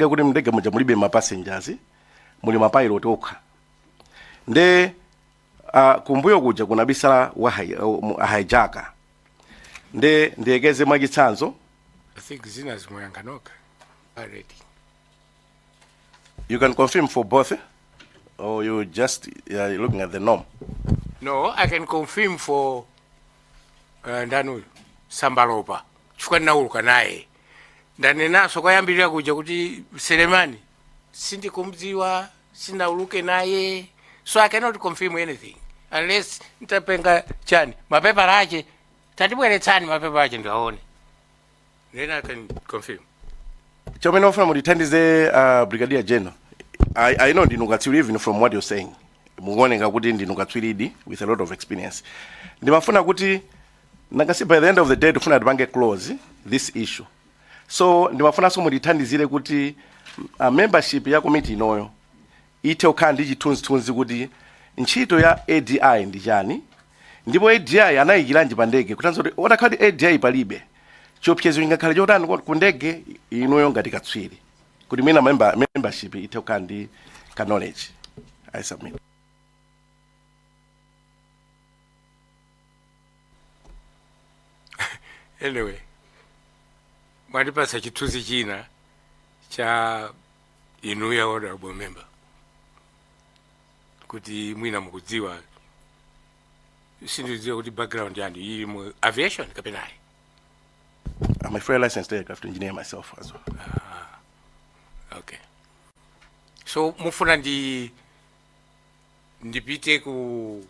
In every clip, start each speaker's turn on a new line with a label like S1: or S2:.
S1: kuti mndege muja mulibe ma passengers, muli ma pilot okha. Nde kumbuyo kuja kunabisala wa hijacker. Nde ndiyekeze mwachitsanzo.
S2: I think zina zimoyanganoka already.
S1: You can confirm for both, or you just looking at the norm?
S2: No, I can confirm for ndanu Sambalopa. Chifukwa nauluka naye. Ndanenaso kwayambirira kuja kuti Selemani sindikumdziwa, sinauluke naye. So I cannot confirm anything unless nitapenga chani mapepa lache tatibweretsani mapepa ache ndaone. Then I can confirm.
S1: Chomene ofuna mutithandize Brigadier General. I know ndinukatswiri even from what you're saying. Mukuoneka kuti ndinukatswiridi with a lot of experience. Ndimafuna kuti nakasi by the end of the day tufuna tipange close this issue. So ndimafuna so mutithandizire kuti membership ya committee inoyo ite okhala ndi chithunzithunzi kuti ntchito ya ADI ndi chani, ndipo ADI anayikiranji pa ndege kutanso kuti otakhala kuti ADI palibe chiopsezo ingakhale chotani ku ndege inoyo ngati katswiri kuti mwina membership ite okhala ndi ka knowledge. I submit.
S2: Anyway, mwatipasa chithunzi china cha inuya honorable member kuti mwina mukudziwa sindidziwa kuti background yanu ili mu aviation kapenayi.
S1: I'm a free licensed aircraft engineer myself as well.
S2: Okay. So mufuna ndipite ku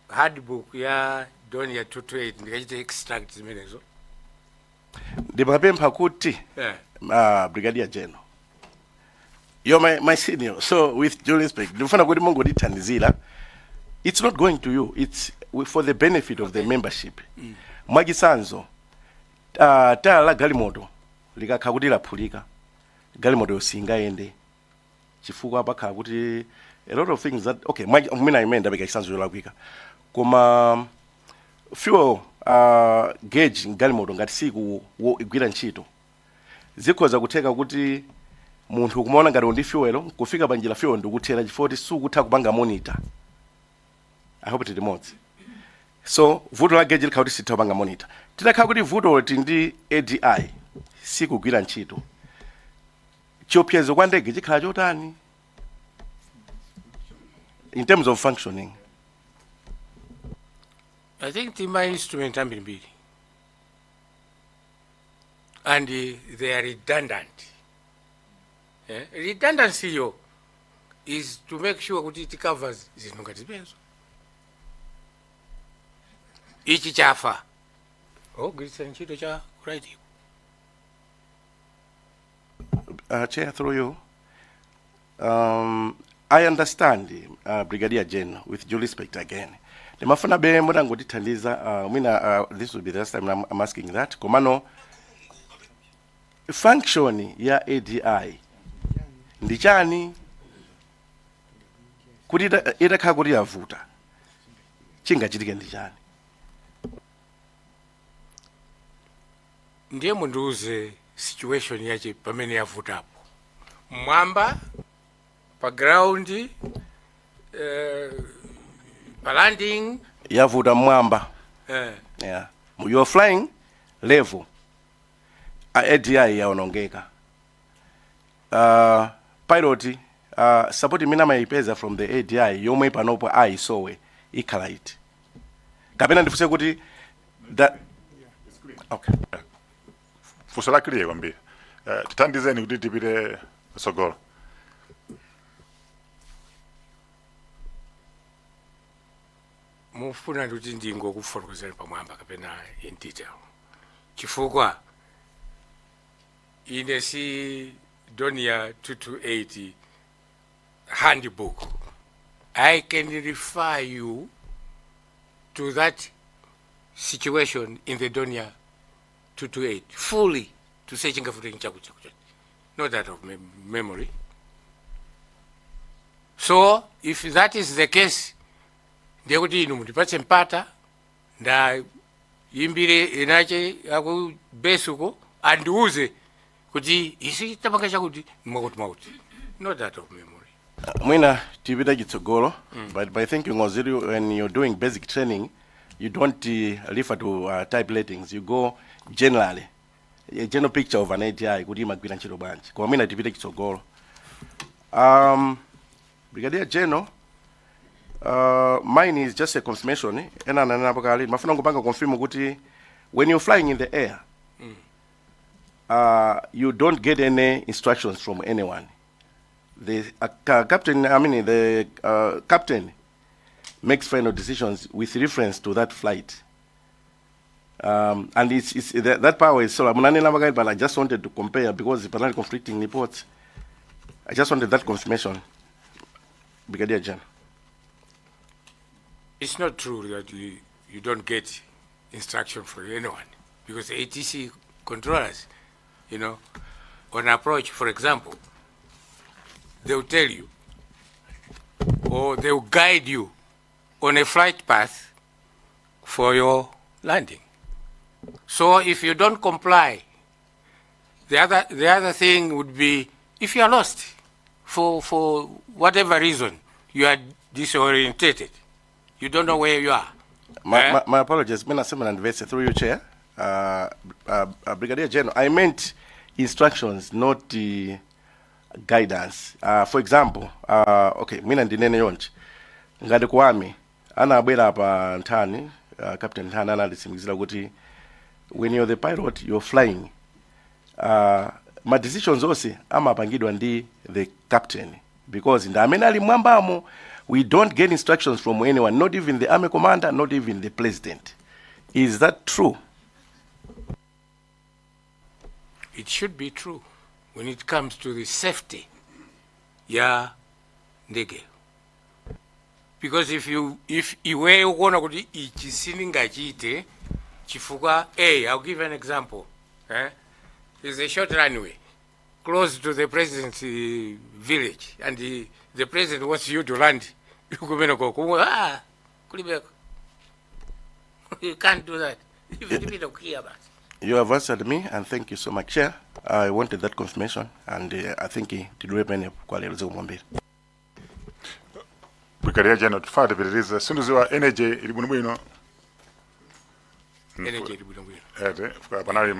S2: handbook ya Donia 228 ndikachite extract zimenezo.
S1: Ndimapempha kuti Brigadier General, you're my senior, so with due respect, ndifuna kuti mungotithandizira. It's not going to you, it's for the benefit of the membership. Mwachitsanzo tala la galimoto likakhala kuti laphulika, galimoto yosingaende chifukwa pakhala kuti a lot of things that okay mwina imene ndapeka chitsanzo cholakwika koma fuel gauge galimoto ngati siku igwira ntchito zikhoza kutheka kuti munthu kumaona ngati ndi fuel kufika panjira fuel ndikuthera chifukwa kuti sukutha kupanga monitor. I hope it remote. So vuto la gauge likhala kuti sitha kupanga monitor. Titakhala kuti vuto liti ndi ADI sikugwira ntchito, chiopsezo kwa ndege chikhala chotani in terms of functioning?
S2: I think my instrument ambiri and they are redundant. Redundancy is to make sure kuti it covers zinthu ngati zimenezo. Ichi chafa ogwiritsa ntchito cha right.
S1: Chair, through you. I understand, Brigadier General, with due respect again. The mafuna be mudango dithandiza, this will be the last time I'm asking that. Komano, function ya ADI, ndichani, kuti itakhala kuti yavuta, chingachitike ndichani?
S2: Ndiye munduze situation yache pamene yavutapo. Mwamba, pa ground, pa landing.
S1: Yavuta mwamba. Yeah. You are flying level. ADI yaonongeka. Pilot, support mina maipeza from the ADI, yomwe panopo aisowe, ikhala iti. Kapena ndifuse kuti, that, okay.
S3: Fusala clear kwambiri. Tithandizeni kuti tipite sogolo.
S2: Mufuna kuti ndingokufotokozera pamwamba kapena in detail. Chifukwa ine si Donia 228 handbook. I can refer you to that situation in the Donia 228 fully to say chingafuta chaku. Not that of memory. So if that is the case, ndiye kuti inu mutipatse mpata nda yimbire inache aku besuko andiuze kuti isi tapanga chakuti mauti not that of memory.
S1: Mwina tipita chitsogolo, but I think when you're doing basic training, you don't refer to type ratings. You go generally, a general picture of an ATI. Kuti imagwira ntchito bwanji. Kwa mwina tipita chitsogolo. Brigadier General, mine is just a confirmation. Ena na pakali. Mafuna ngopanga confirm kuti when you're flying in the air, you don't get any instructions from anyone. The captain makes final decisions with reference to that flight. And that power is so, but I just wanted to compare because it's conflicting reports. I just wanted that confirmation, Brigadier General.
S2: It's not true that you don't get instruction from anyone, because ATC controllers, on approach, for example, they'll tell you, or they'll guide you on a flight path for your landing. So if you don't comply, the other thing would be, if you are lost for whatever reason, you are disorientated, you don't know where you are.
S1: My apologies, through your chair, Brigadier General. I meant instructions, not the guidance. For example, okay, mina ndinene yonje ngati kwami anabwera pa Nkhani, Captain Nkhani analisimikizira kuti when you're the pilot, you're flying, my decisions onse amapangidwa ndi the captain, because ndi amene ali mwambamo. We don't get instructions from anyone, not even the army commander, not even the president. Is that true?
S2: It should be true when it comes to the safety ya ndege, because if iwe ukona kuti ichi siningachite chifukwa I'll give an example. There's a short runway close to the president's village, and the president wants you to land. You can't do that.
S1: You have answered me, and thank you so much, Chair. I wanted that confirmation, and I think it did happen.
S3: Brigadier General, tufate biliriza sunduziwa energy ilibunubwino.
S2: Energy ilibunubwino.
S3: Fuka panali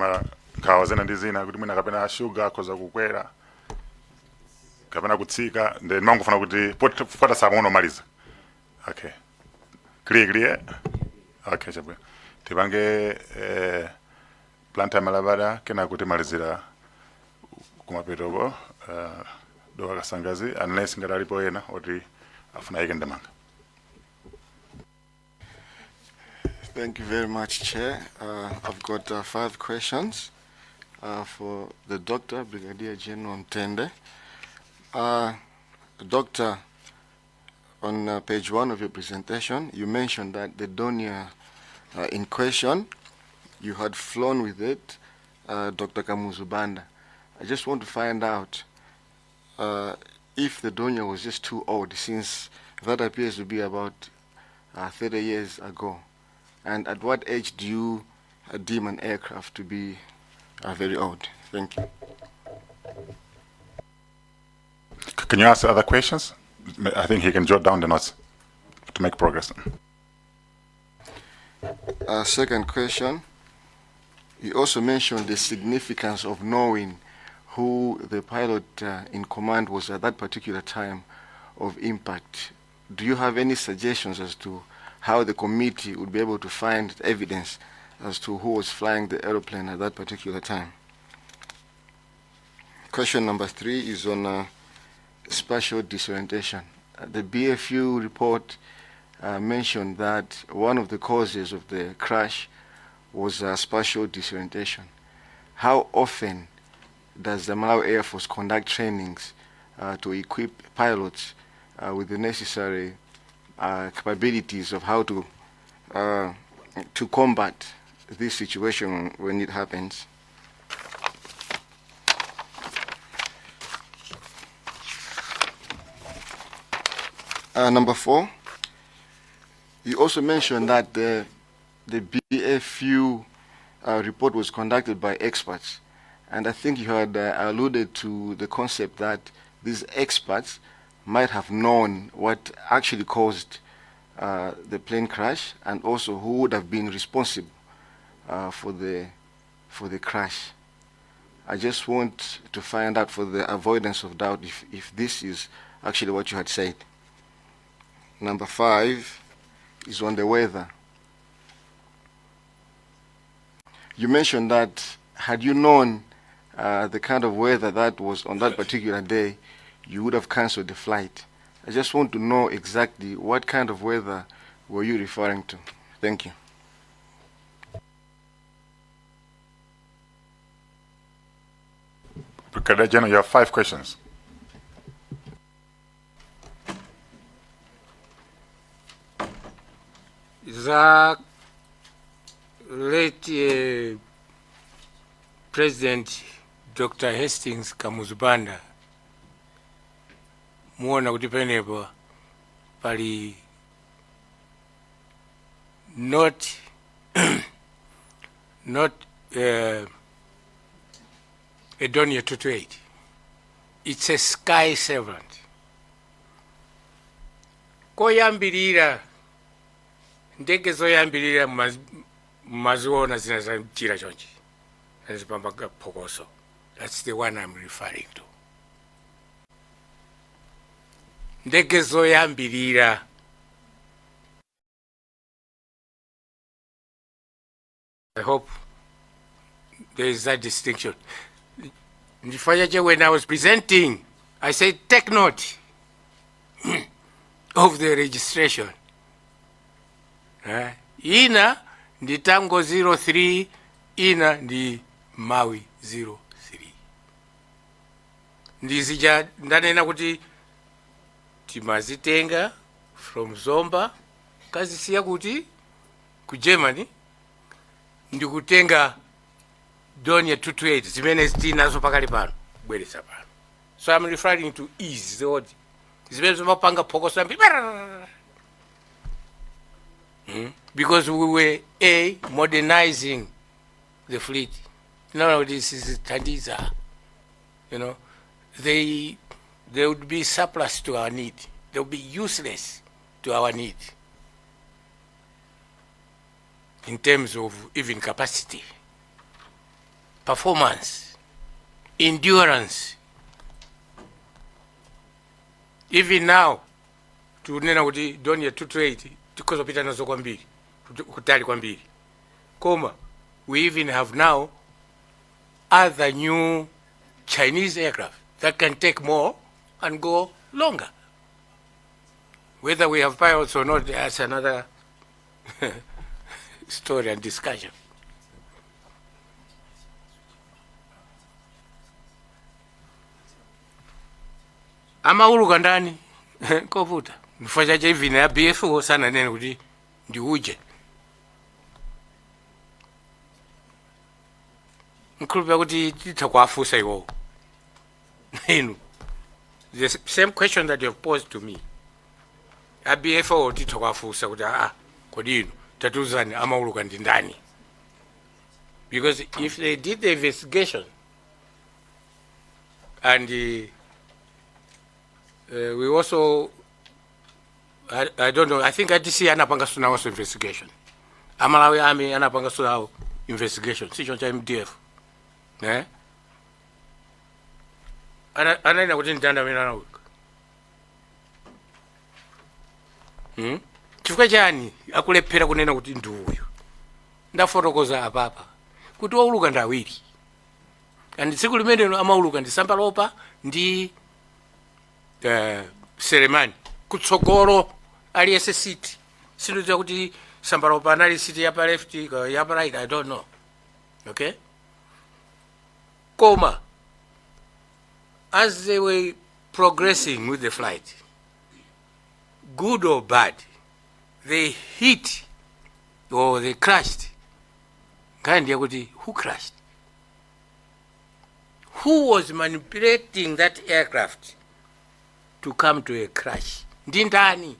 S3: kawa zena ndizina kuti mwina kapena sugar koza kukwera. Kapena kutsika, then mangu funa kuti pota samono maliza. Okay. Clear. Okay, chabwe. Tibange planta malabada kena kuti malizira kumapetogo doa kasangazi unless ngaralipo yena oti afuna yekendamanga.
S4: Thank you very much, Chair. I've got 5 questions for the Doctor, Brigadier General Mtende. Doctor, on page 1 of your presentation, you mentioned that the Donia in question, you had flown with it, Dr. Kamuzubanda. I just want to find out if the Donia was just too old, since that appears to be about 30 years ago. And at what age do you deem an aircraft to be very old? Thank you.
S3: Can you ask other questions? I think he can jot down the notes to make progress.
S4: Second question, you also mentioned the significance of knowing who the pilot in command was at that particular time of impact. Do you have any suggestions as to how the committee would be able to find evidence as to who was flying the aeroplane at that particular time? Question number 3 is on spatial disorientation. The BFU report mentioned that one of the causes of the crash was spatial disorientation. How often does the Malawi Air Force conduct trainings to equip pilots with the necessary capabilities of how to combat this situation when it happens? Number 4, you also mentioned that the BFU report was conducted by experts, And I think you had alluded to the concept that these experts might have known what actually caused the plane crash, and also who would have been responsible for the crash. I just want to find out, for the avoidance of doubt, if this is actually what you had said. Number 5 is on the weather. You mentioned that had you known the kind of weather that was on that particular day, you would have cancelled the flight. I just want to know exactly what kind of weather were you referring to. Thank you.
S3: Brigadier General, you have 5 questions.
S2: The late President Dr. Hastings Kamuzubanda muona kuti penepo pali not a Donia 228. It's a sky servant. Koyambirira ndege zoyambirira maziona zinazachira chonchi azipambaga phokoso. That's the one I'm referring to. Ndege zoyambirira I hope there is that distinction. When I was presenting, I said, take note of the registration. Ina ndi Tango 03, ina ndi Maui 03. Ndizija ndanena kuti timazitenga from Zomba, kazisiya kuti ku Germany, ndikutenga Donia 228 zimene zitinazo pakali pano bweresa pano. So I'm referring to ease the word. Zimene zimapanga phokoso because we were modernizing the fleet. Now this is Tandiza. You know, they would be surplus to our need. They would be useless to our need in terms of even capacity, performance, endurance. Even now, tunena kuti Donia 228 because of nazo kwambiri, kutali kwambiri. Koma, we even have now other new Chinese aircraft that can take more and go longer. Whether we have pilots or not, that's another story and discussion. Amauluka ndani kovuta mfanya cha hivi na BFO sana nene kuti ndi uje nkulupira kuti titakwafusa iwo inu the same question that you have posed to me BFO titakwafusa kuti kodi inu tatuzani amauluka ndi ndani, because if they did the investigation and we also I don't know, I think ITC anapanga suna also investigation, Amalawi Army anapanga suna investigation sicho cha MDF anaina kuti ndanda mina nauka chifukwa chani akulephera kunena kuti ndi uyu. Ndafotokoza apapa kuti wauluka ndi awiri, and tsiku limenelo amauluka ndi Sambalopa ndi Selemani kutsogolo aliyese city. Sindidziwa kuti Sambalopa anali city yapa left yapa right, I don't know. Okay, Koma, as they were progressing with the flight, good or bad, they hit or they crashed. Who crashed? Who was manipulating that aircraft to come to a crash? Ndindani.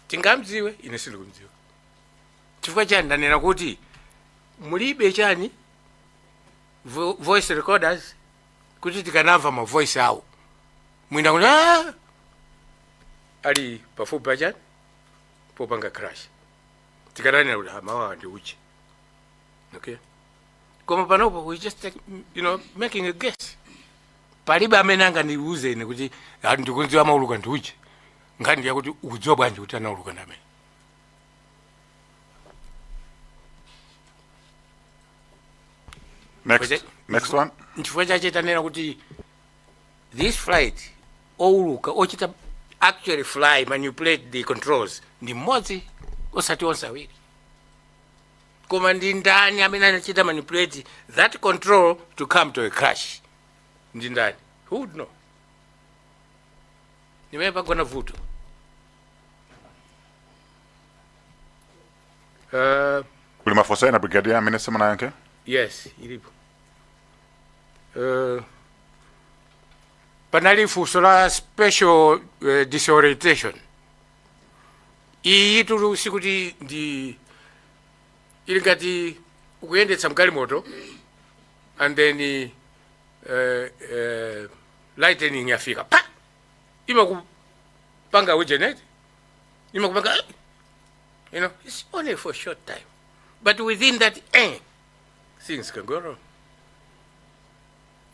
S2: Tingamziwe, ine silikumziwe. Chifukwa chani ndanena kuti mulibe chani voice recorders kuti tikanamva ma voice awo mwina kuti ali pafupi pachani popanga crash tikananena kuti mawa ndi uchi. Okay, koma panopo we just take, making a guess. Palibe amene angandiuze ine kuti ndikunziwa mauluka ndi uchi ngati ndiya kuti ukudziwa bwanji kuti anauluka ndi amene.
S3: Next one.
S2: Nchifukwa chache tanena kuti this flight ouluka ochita actually fly manipulate the controls ndi mmodzi osati onse awiri. Koma ndi ndani amene anachita manipulate that control to come to a crash? Ndi ndani? Who would know? Nimene pagona vuto.
S3: Kuli mafosa na brigadier amene sema nayanke?
S2: Yes, ilipo. Panali funso la special disorientation. Iyi tulu sikuti ndi ili ngati ukuyendetsa mgalimoto and then lightning yafika pa imakupanga wijenet imakupanga it's only for a short time, but within that things can go wrong,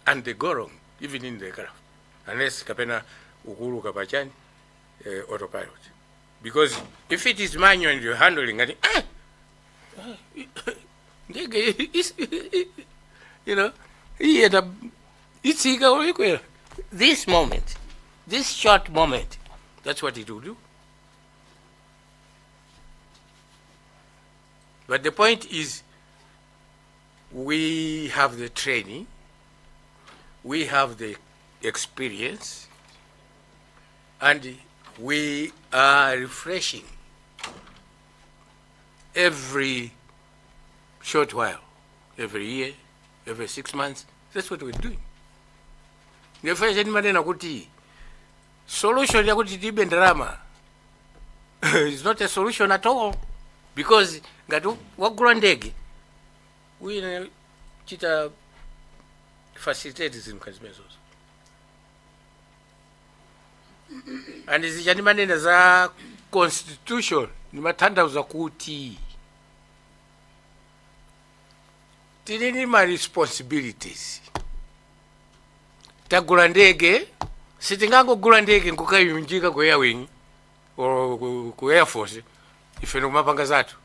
S2: and they go wrong even in the aircraft unless kapena ukuluka pachani autopilot, because if it is manual and you're handling it this moment, this short moment, that's what it will do. But the point is, we have the training, we have the experience, and we are refreshing every short while, every year, every 6 months. That's what we're doing. Nefanya manena kuti solution ya kuti tibe ndarama is not a solution at all, because ngati wagula ndege wina chita facilitate zimkazimezozo and zichani manena za constitution ni matanthauza kuti tilini ma responsibilities. Tagula ndege sitingangogula ndege nkukayunjika ku air wing or ku air force ife nomapanga zathu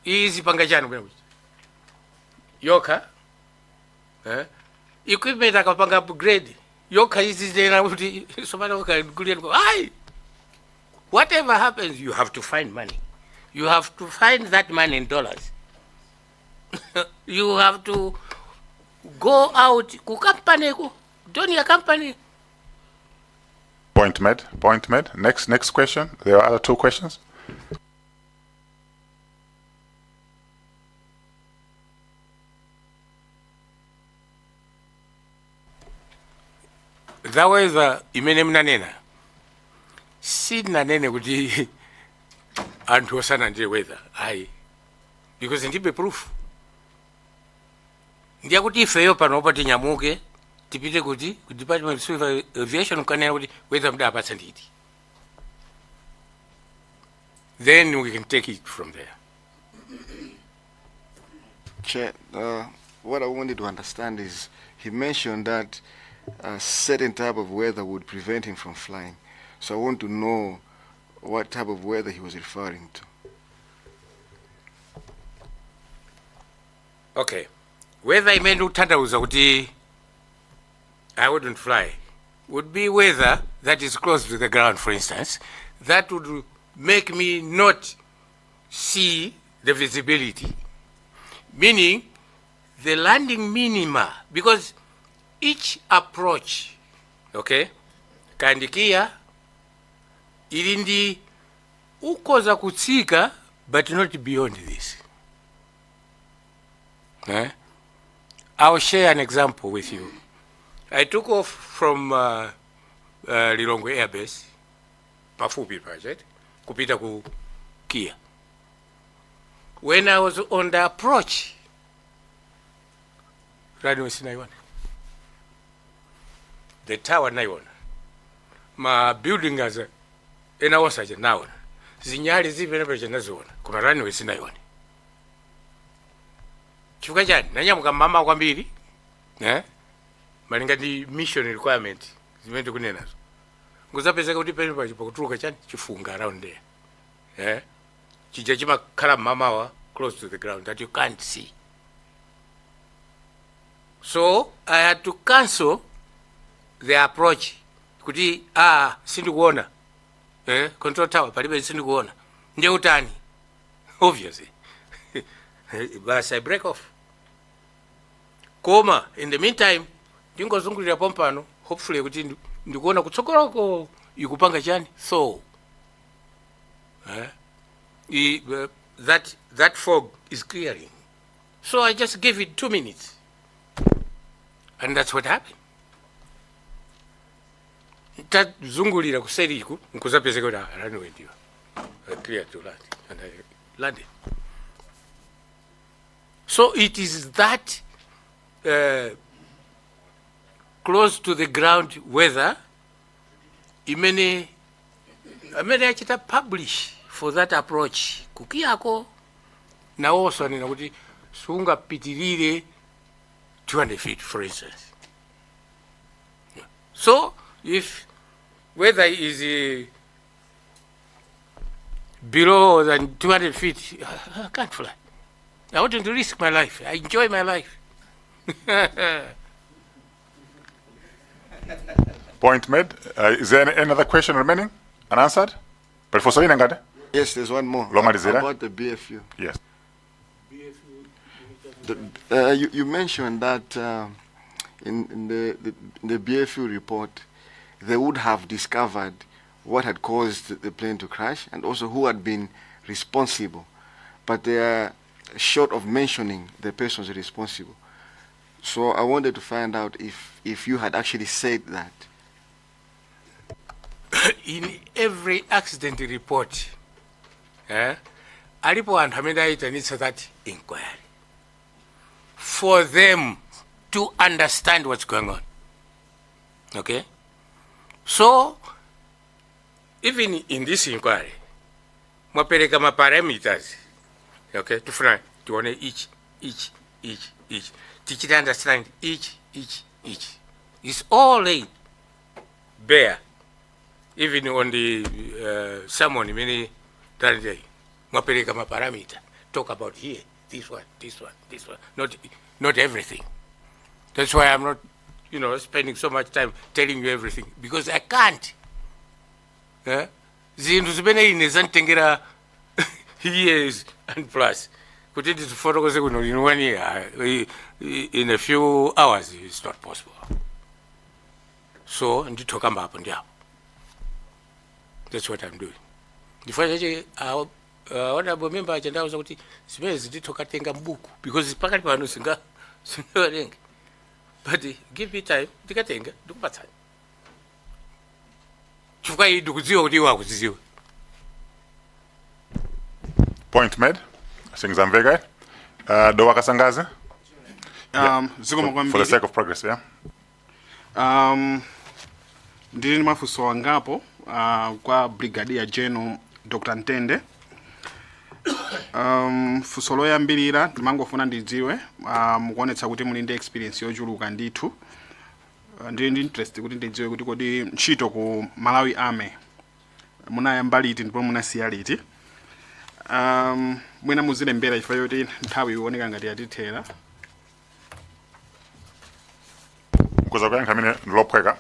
S2: izi panga chanu bwana yoka equipment akapanga upgrade yoka izi tena kuti somana ukagulira ko whatever happens you have to find money, you have to find that money in dollars. You have to go out ku company ku don't your company.
S3: Point made. Next question. There are other 2 questions.
S2: That was imene mnanena sina nene kuti anthu osana ndiye weather because ndibe proof ndiye kuti ifeyo panopa tinyamuke tipite kuti ku Department of Civil Aviation kanena kuti weather mdapatsa nditi, then we can take it from there.
S4: Chair, what I wanted to understand is he mentioned that a certain type of weather would prevent him from flying. So I want to know what type of weather he was referring to.
S2: Okay. Weather I meant utanthauza kuti I wouldn't fly would be weather that is close to the ground, for instance, that would make me not see the visibility, meaning the landing minima, because each approach, okay, kandikia ilindi ukoza kutsika but not beyond this. I'll share an example with you. I took off from Lilongwe Air Base, Pafupi project, kupita ku Kia. When I was on the approach, runway sinaiona, the tower naiona, ma building as enawonse naona, zinyali zipenepeche naziona, koma runway sinaiona. Chifukwa chani nanyamuka mama kwambiri, malinga ndi mission requirement zimene kunenazo. Nguzapezeka kuti penepache pakutuluka chani chifunga around there. Chija chimakhala mamawa close to the ground that you can't see. So I had to cancel the approach. Kuti sindikuona. Control tower palibe sindikuona. Ndiye utani. Obviously. But I break off. Koma in the meantime ndingozungulira pompano hopefully kuti ndikuona kutsogoloko ikupanga chani so that fog is clearing. So I just gave it 2 minutes. And that's what happened. Tazungulira kuseriku nkuzapezeka kuti runway ndiyo. Clear to land. And I landed. So it is that close to the ground weather imene achita publish for that approach kukiyako na also nina kuti sungapitirire 200 feet for instance. So if weather is below than 200 feet, I can't fly. I want to risk my life. I enjoy my life.
S3: Point made. Is there any other question remaining unanswered? But for Sabina Ngade?
S4: Yes, there's one more. About the BFU.
S3: Yes.
S4: You mentioned that in the BFU report, they would have discovered what had caused the plane to crash and also who had been responsible. But they are short of mentioning the persons responsible. So I wanted to find out if you had actually said that.
S2: In every accident report, alipo anthu amene ayitanitsa that inquiry for them to understand what's going on. Okay? So, even in this inquiry, mwapereka ma parameters, okay, tufuna tuone each. Teach it understand each. It's all laid bare. Even on the sermon, many that day, mwapereka ma parameter, talk about here, this one. Not everything. That's why I'm not, spending so much time telling you everything because I can't. Zinthu zimene ine zanditengera years and plus. Kuti tifotokoze kuno in 1 year, in a few hours, it's not possible. So ndithoka mbapo ndiapo. That's what I'm doing. Ndifanyaje honorable member achandauza kuti zimene zindithoka tenga mbuku because pakati pano singawerenga. But give me time, ndikatenga ndikupatsani. Chifukwa iyi ndikudziwa kuti iwe akudziwa.
S3: Point made. Singzamvega. Do wakasangaze? For the sake of progress, yeah.
S5: Ndili mafuso wangapo kwa Brigadier General Dr. Ntende. Fuso loyambirira ndimangofuna ndidziwe mukuonetsa kuti muli ndi experience yochuluka ndithu. Ndili ndi interest kuti ndidziwe kuti kodi ntchito ku Malawi Army munayamba liti ndipo munasiya liti. Mwina muzilembera chifukwa choti nthawi ioneka ngati yatithera.
S3: Kuza kuyankha mine ndilophweka.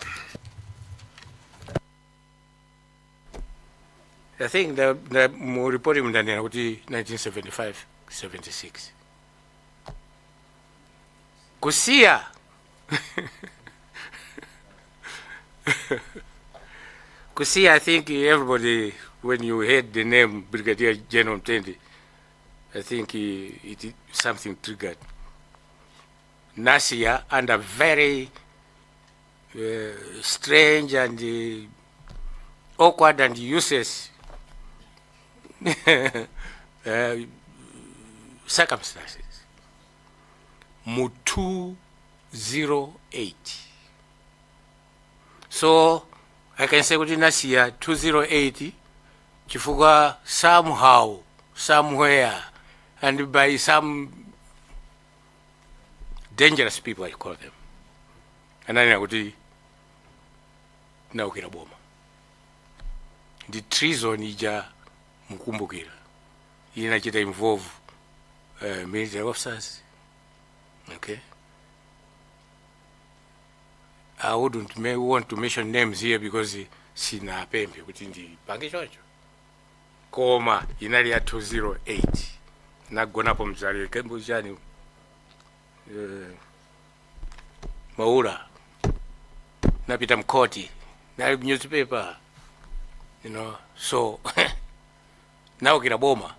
S2: I think the more reporting mndanena kuti 1975-76. Kusiya. Kusiya, I think everybody, when you heard the name Brigadier General Ntende, I think something triggered. Nasia under very strange and awkward and useless circumstances. Mutu 208. So I can say kuti nasiya 208 chifukwa somehow, somewhere, and by some dangerous people I call them. Ananena kuti naukira boma. The treason ija mukumbukira. Inachita involve military officers. Okay. I wouldn't want to mention names here because sina pembe kuti ndi pange chocho. Koma inali ya 208. Nagonapo mzali kembo chani Maula. Napita mkoti. Na newspaper. You know, so now kina boma.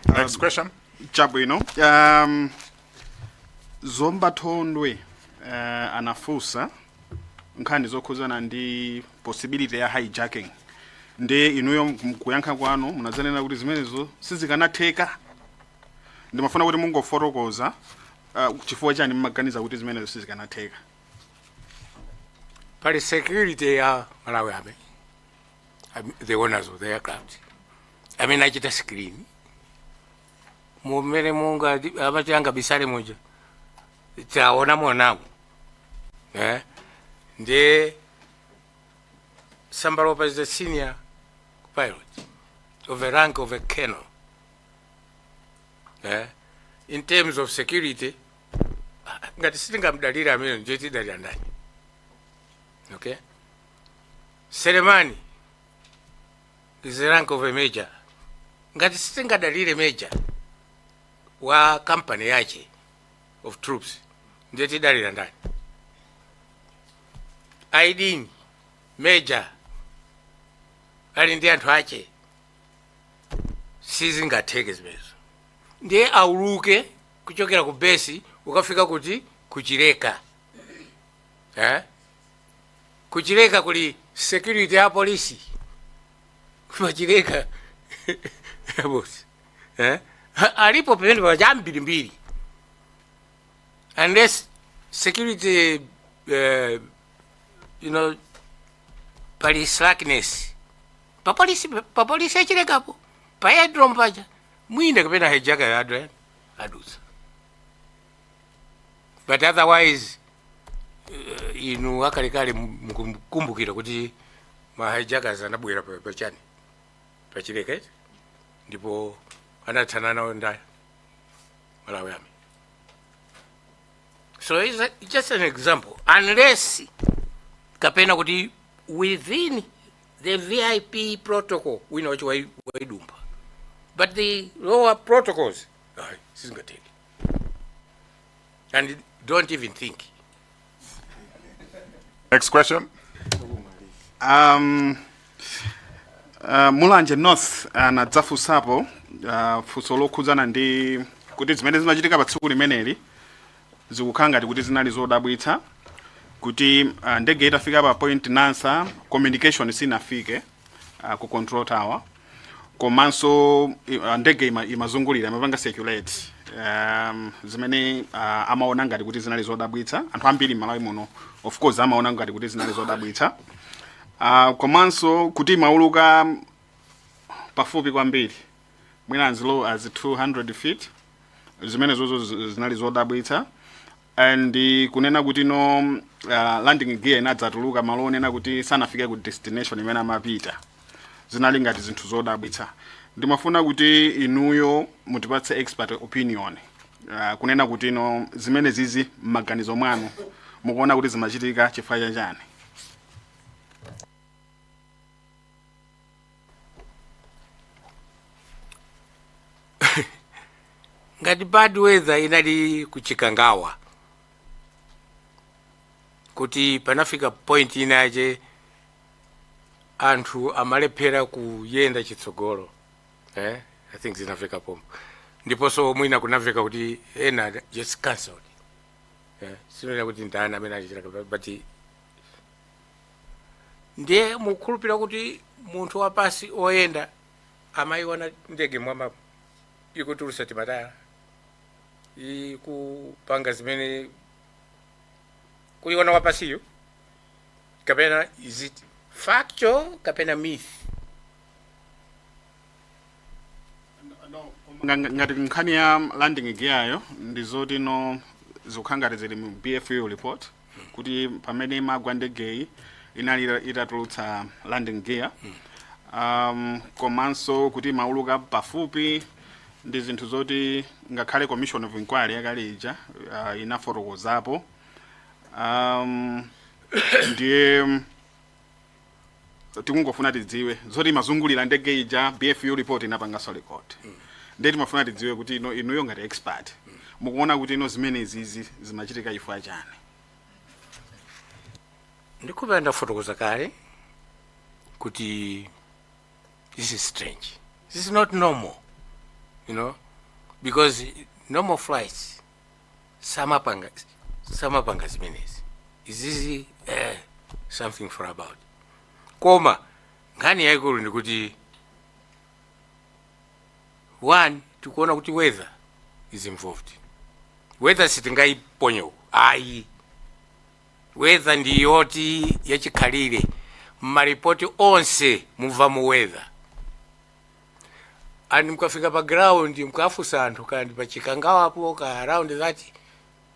S3: Next question.
S5: Chabwino. Zomba Thondwe anafusa nkhani zokhuzana ndi possibility ya hijacking. Nde inuyo kuyankha kwanu munazanena kuti zimenezo sizikanatheka. Ndimafuna kuti mungofotokoza chifukwa chani mmaganiza kuti zimenezo sizikanatheka.
S2: Pali security ya Malawi Army, the owners of the aircraft. Nachita screen. Mumene munga amati anga bisale moja. Taona monamu. Nde Sambalopa is the senior pilot of a rank of a colonel. In terms of security, ngati sitinga mdalira amene njeti dalira ndani. Okay? Selemani is the rank of a major. Ngati sitinga dalire major wa company yache of troops. Njeti dalira ndani. Aidini major ali ndi anthu ache sizingatheke zimenezo. Ndiye auluke kuchokera ku base ukafika kuti kuchileka. Kuchileka kuli security ya polisi. Kuchileka boss. Alipo pemene pa jambiri mbiri. Unless security you know pali slackness. Pa polisi achilekapo. Pa aerodrome paja. Mwina kapena hijaka ya adusa. But otherwise inu akalikali mkumbukira kuti mahijackers anabwera pachani pachileka ndipo anathana nawo ndaya Malawi Army. So it's just an example. Unless kapena kuti within the VIP protocol we know what waidumba. But the lower protocols, sizingatheki. And don't even think.
S3: Next question.
S5: Mulanje North anadzafusapo funso lokhuzana ndi kuti zimene zimachitika pa tsiku limeneli zikukhala ngati kuti zinali zodabwitsa kuti ndege itafika pa point nansa communication sinafike ku control tower komanso ndege imazungulira imapanga circulate zimene amaona ngati kuti zinali zodabwitsa anthu ambiri Malawi muno of course amaona ngati kuti zinali zodabwitsa komanso kuti imauluka pafupi kwambiri mwina as low as 200 feet zimene zozo zinali zodabwitsa and kunena kuti no landing gear inadzatuluka malo onena kuti sanafike ku destination imene amapita zinali ngati zinthu zodabwitsa. Ndimafuna kuti inuyo mutipatse expert opinion kunena kuti no zimene zizi maganizo mwanu mukuona kuti zimachitika chifukwa chani.
S2: Ngati bad weather inali kuchikangawa kuti panafika point inaje anthu amalephera kuyenda chitsogolo. I think zinafika pompo. Ndiponso mwina kunafika kuti ena just cancelled. Sinona kuti ndani amene achichiraka but ndiye mukhulupira kuti munthu wapasi oyenda amayiona ndege mwama ikutulusa timataya kupanga zimene kuliona wapasiyo kapena is it factual kapena myth?
S5: ngati nkhani ya landing gear ndizoti no zikukhangati zili mu BFU report kuti pamene imagwa ndegeyi inali itatulutsa landing gear komanso kuti mauluka pafupi ndi zinthu zoti ngakhale commission of inquiry yakale ija inafotokozapo ndiye tikungofuna tidziwe zoti mazungulira ndege ija BFU report inapanganso record ndiye timafuna tidziwe kuti inuyo ngati expert mukuona kuti zimene izizi zimachitika chifukwa chani.
S2: Ndikupenda ndafotokoza kale kuti this is strange, this is not normal, because normal flights samapanga zimenezi. Is this something for about? Koma nkhani yaikulu ndikuti one, tikuona kuti weather is involved. Weather sitingaiponyo ayi, weather ndiyoti yachikhalire maripoti onse muva mu weather. And mukafika pa ground mukafusa anthu kandi pachikangawapo ka around that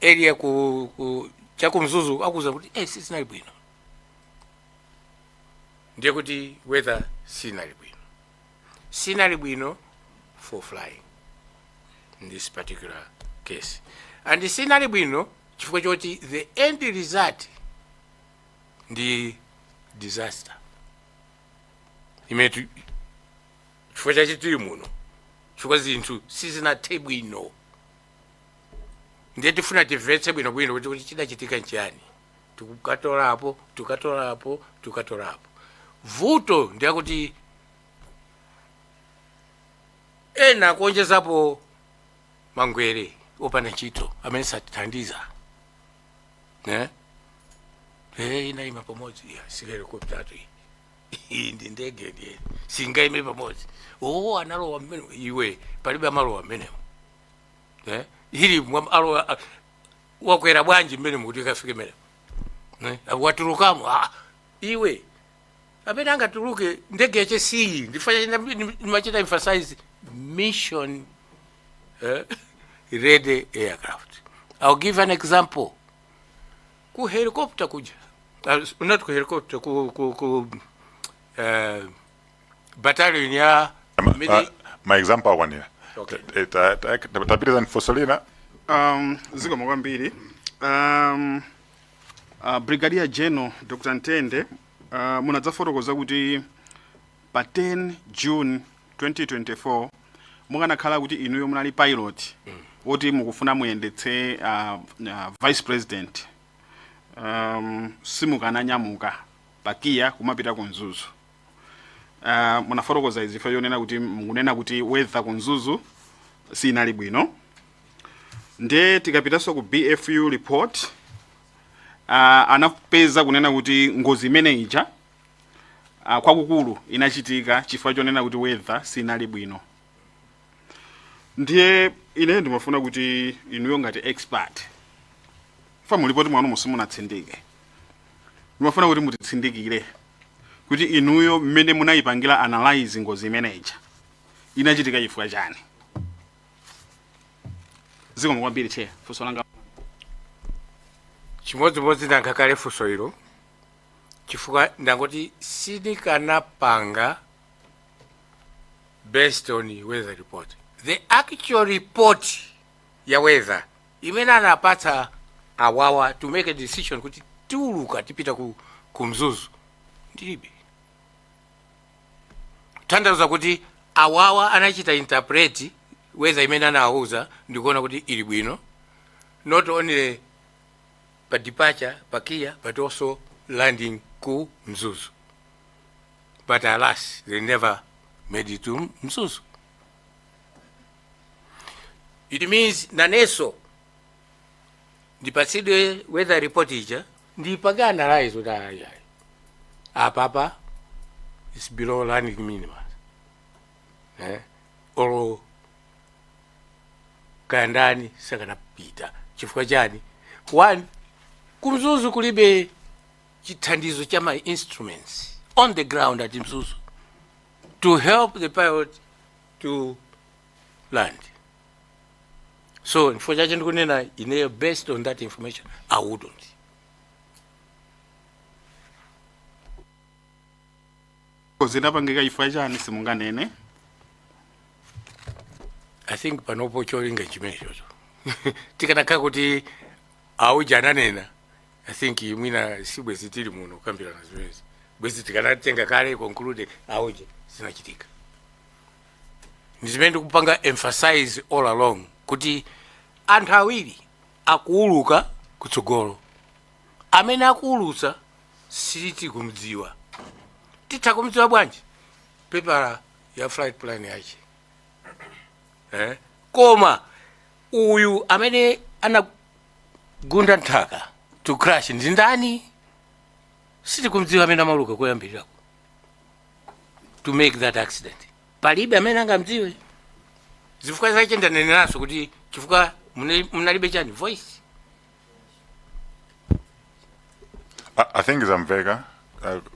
S2: area ku chakumzuzu akuza kuti sinali bwino, ndiye kuti weather sinali bwino for flying in this particular case. And sinali bwino chifukwa choti the end result ndi disaster imetu chifukwa chachitiri muno chifukwa zinthu sizinathe bwino. Ndiye tifuna timvetse bwino kuti chidachitika nchiyani, tikukatolapo vuto ndiyakuti ena kuonjezapo mangwere opanda ntchito amene satithandiza inaima pamodzi sikelikoptatu ndi ndege ndiye singaime pamodzi analowa mmene iwe palibe amalowa mmenemo ili alowa wakwera bwanji mmene mukuti kafike mmene watulukamo iwe amene angatuluke ndege yache siyi ndifanya ndimachita emphasize mission ready aircraft. I'll give an example. Ku helicopter kuja not ku helicopter ku battalion ya
S3: my example one here.
S2: Okay.
S3: Tapita Fosolina.
S5: Ziko mwambiri. Brigadier General Dr. Ntende munadzafotokoza kuti pa 10 June 2024 mukanakhala kuti inuyo munali pilot woti mukufuna muyendetse vice president simukananyamuka pakiya kumapita kunzuzu. Munafotokoza izi yonena kuti munena kuti weather kunzuzu sinali bwino. Nde tikapitanso ku BFU report anapeza kunena kuti ngozi imene ija kwakukulu inachitika chifukwa chonena kuti weather sinali bwino. Ndiye ine ndimafuna kuti inuyo ngati expert mulipoti mwanu musimunatsindike, ndimafuna kuti mutitsindikire kuti inuyo mmene munayipangira analyze ngozi imene ija inachitika chifukwa chani. Ziko mwambiri che funso langa
S2: chimodzimodzi ndankakale funso ilo chifukwa ndangoti sinikanapanga based on weather report. The actual report ya weather imene anapatsa awawa to make a decision kuti tiuluka tipita ku mzuzu ndilibe. Tanthauza kuti awawa anachita interpret weather imene anawuza ndikuona kuti ili bwino, not only pa departure pakiya but also landing ku mzuzu. But alas, they never made it to mzuzu. It means naneso ndipatsidwe weather report ija ndipange analyze kuti apapa is below landing minimum or kaya ndani sakanapita chifukwa chani? One, kumzuzu kulibe chithandizo cha my instruments on the ground at Mzuzu to help the pilot to land. So for chache ndikunena ineyo, based on that information I wouldn't.
S5: zinapangika chifukwa chani simunganene?
S2: I think panopo cholinga chimenecho tikanakhala kuti auja ananena, I think mwina si bwezi tili muno kukambirana zimenezi, bwezi tikanatenga kale conclude auja zinachitika. Ndizimene ndikupanga emphasize all along kuti anthu awiri akuuluka kutsogolo, amene akuulutsa siti kumdziwa. Titha kumdziwa bwanji? Pepala ya flight plan yache. Koma uyu amene anagunda nthaka to crash ndi ndani? Siti kumdziwa amene amauluka koyambirira to make that accident. Palibe amene angamdziwe. Zifukwa zake ndaneneranso kuti chifukwa munalibe chani voice.
S3: I think zamveka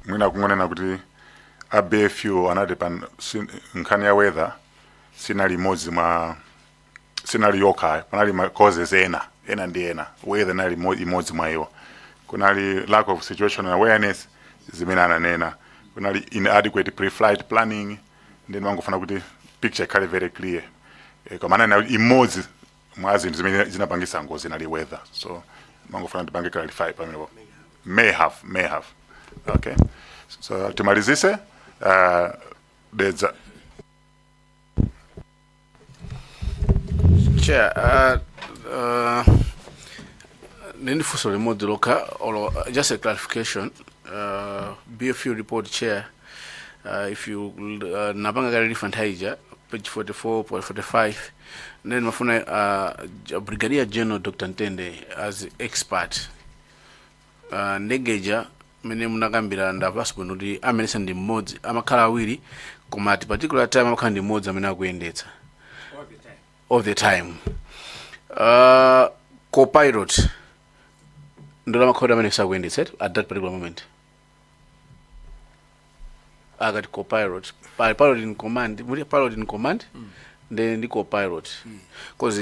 S3: mwina kungonena kuti ABFU anati nkhani ya weather sinali imodzi mwa sinali yokha, panali causes ena ndi ena, weather nali imodzi mwa iwo. Kunali lack of situational awareness zimene ananena, kunali inadequate pre-flight planning, then mangofuna kuti picture ikhale very clear. Komana na imodzi mwa zinthu zimene zinapangisa ngozi nali weather, so mangofuna ndipange clarify pamene. May have. Okay, so timalizise there's
S6: Chair, Nindifuso remote loka, or just a clarification. BFU report chair, if you Nabanga got a different hija, page 44.45, then Mafuna Brigadier General Dr. Ntende as expert. Negeja mene munagambira ndavasiko noti amene ndi mmodzi amakhala awiri koma at particular time amakhala ndi mmodzi amene akuyendetsa all the time. Co-pilot ndola makhoda amene sakuyendetsa at that particular moment. Akati co-pilot, pilot in command, pilot in command, then the co-pilot. Because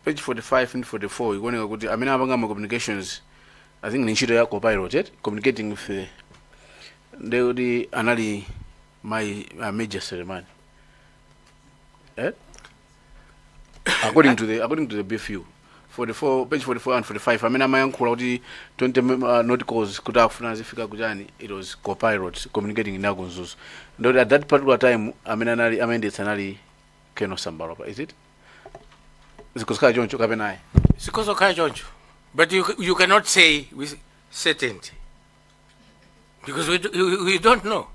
S6: page 45 and 44 you gonna go to amene apanga communications. I think Ninshito ya co-pilot communicating with the anali my major ceremony. According to the BFU, 44 page 44 and 45. I mean, I'm young 20 nauticals could have fika kujani. It was co-pilot communicating in Nagonzus. At that particular time, I mean, it's anali Keno Sambaropa. Is it? Because Kajoncho Kabenai.
S2: Because of Kajoncho. But you cannot say with certainty because we don't know.